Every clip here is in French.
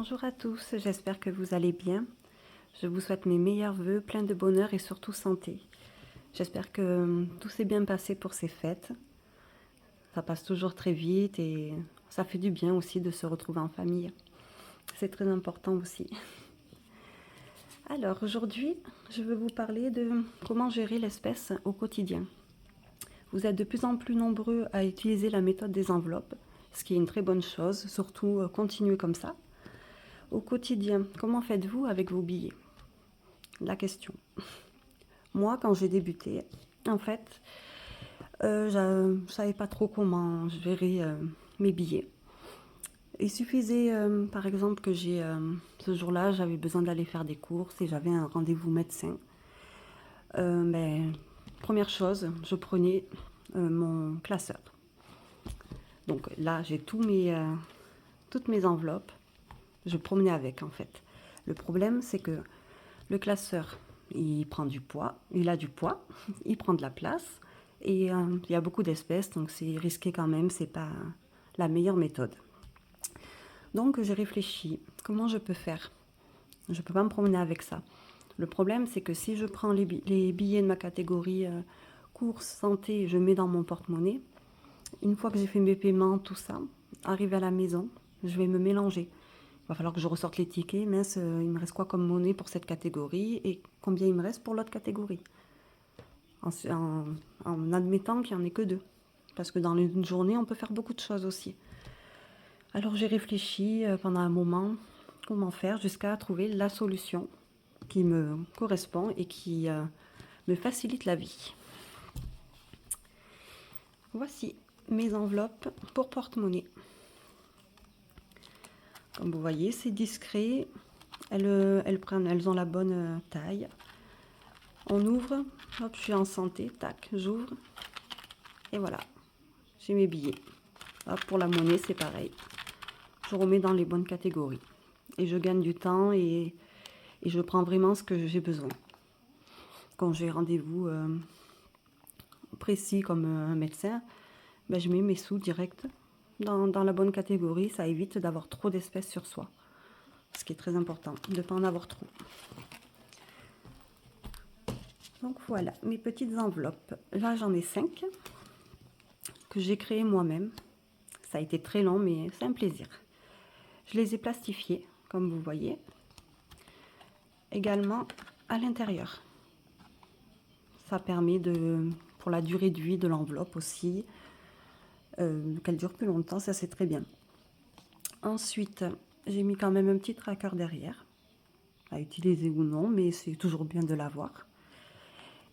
Bonjour à tous, j'espère que vous allez bien. Je vous souhaite mes meilleurs vœux, plein de bonheur et surtout santé. J'espère que tout s'est bien passé pour ces fêtes. Ça passe toujours très vite et ça fait du bien aussi de se retrouver en famille. C'est très important aussi. Alors aujourd'hui, je veux vous parler de comment gérer l'espèce au quotidien. Vous êtes de plus en plus nombreux à utiliser la méthode des enveloppes, ce qui est une très bonne chose, surtout continuez comme ça. Au quotidien, comment faites-vous avec vos billets? La question. Moi, quand j'ai débuté, en fait, je ne savais pas trop comment gérer mes billets. Il suffisait, par exemple, que ce jour-là, j'avais besoin d'aller faire des courses et j'avais un rendez-vous médecin. Première chose, je prenais mon classeur. Donc là, j'ai toutes mes enveloppes. Je promenais avec, en fait. Le problème, c'est que le classeur, il prend du poids, il a du poids, il prend de la place. Et il y a beaucoup d'espèces, donc c'est risqué quand même, c'est pas la meilleure méthode. Donc j'ai réfléchi, comment je peux faire? Je peux pas me promener avec ça. Le problème, c'est que si je prends les billets de ma catégorie course, santé, je mets dans mon porte-monnaie, une fois que j'ai fait mes paiements, tout ça, arrivé à la maison, je vais me mélanger. Il va falloir que je ressorte les tickets, mince, il me reste quoi comme monnaie pour cette catégorie et combien il me reste pour l'autre catégorie. En admettant qu'il n'y en ait que deux. Parce que dans une journée, on peut faire beaucoup de choses aussi. Alors j'ai réfléchi pendant un moment comment faire jusqu'à trouver la solution qui me correspond et qui me facilite la vie. Voici mes enveloppes pour porte-monnaie. Comme vous voyez, c'est discret. Elles ont la bonne taille. On ouvre, hop, je suis en santé, tac, j'ouvre. Et voilà, j'ai mes billets. Hop, pour la monnaie, c'est pareil. Je remets dans les bonnes catégories. Et je gagne du temps et je prends vraiment ce que j'ai besoin. Quand j'ai rendez-vous précis comme un médecin, ben, je mets mes sous direct dans la bonne catégorie. Ça évite d'avoir trop d'espèces sur soi. Ce qui est très important, de ne pas en avoir trop. Donc voilà, mes petites enveloppes. Là, j'en ai 5 que j'ai créées moi-même. Ça a été très long, mais c'est un plaisir. Je les ai plastifiées, comme vous voyez. Également à l'intérieur. Ça permet pour la durée de vie de l'enveloppe aussi, qu'elle dure plus longtemps, ça c'est très bien. Ensuite, j'ai mis quand même un petit tracker derrière, à utiliser ou non, mais c'est toujours bien de l'avoir.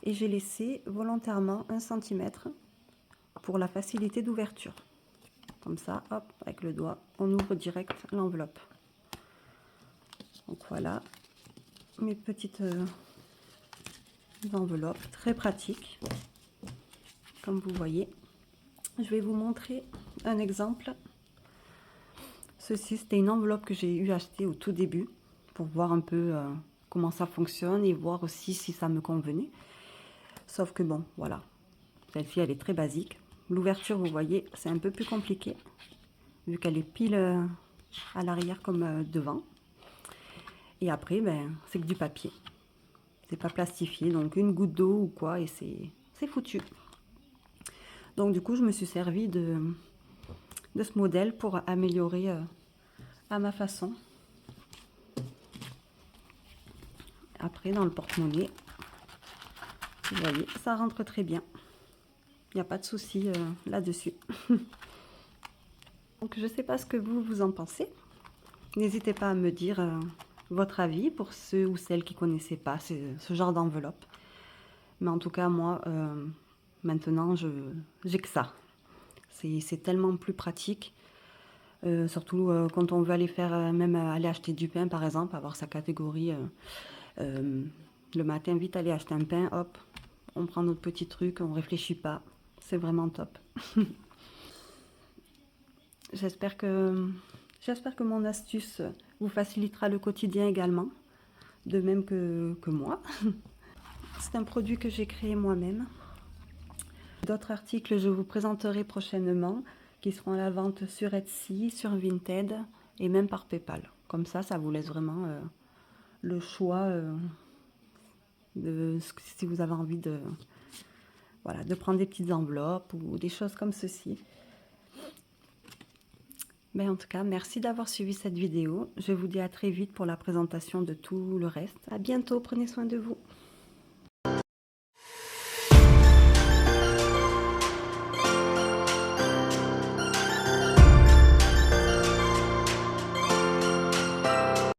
Et j'ai laissé volontairement 1 cm pour la facilité d'ouverture. Comme ça, hop, avec le doigt, on ouvre direct l'enveloppe. Donc voilà, mes petites enveloppes, très pratiques, comme vous voyez. Je vais vous montrer un exemple. Ceci, c'était une enveloppe que j'ai eu acheter au tout début pour voir un peu comment ça fonctionne et voir aussi si ça me convenait. Sauf que bon, voilà, celle-ci, elle est très basique. L'ouverture, vous voyez, c'est un peu plus compliqué vu qu'elle est pile à l'arrière comme devant. Et après, ben, c'est que du papier. C'est pas plastifié, donc une goutte d'eau ou quoi et c'est foutu. Donc du coup, je me suis servi de ce modèle pour améliorer à ma façon. Après, dans le porte-monnaie, vous voyez, ça rentre très bien. Il n'y a pas de souci là-dessus. Donc, je ne sais pas ce que vous en pensez. N'hésitez pas à me dire votre avis pour ceux ou celles qui ne connaissaient pas ce genre d'enveloppe. Mais en tout cas, moi, maintenant, j'ai que ça. C'est tellement plus pratique. Surtout quand on veut aller faire, même aller acheter du pain, par exemple, avoir sa catégorie. Le matin, vite aller acheter un pain, hop, on prend notre petit truc, on réfléchit pas. C'est vraiment top. J'espère que mon astuce vous facilitera le quotidien également, de même que moi. C'est un produit que j'ai créé moi-même. D'autres articles, je vous présenterai prochainement, qui seront à la vente sur Etsy, sur Vinted et même par PayPal. Comme ça vous laisse vraiment le choix si vous avez envie de, voilà, de prendre des petites enveloppes ou des choses comme ceci. Mais en tout cas, merci d'avoir suivi cette vidéo. Je vous dis à très vite pour la présentation de tout le reste. À bientôt, prenez soin de vous.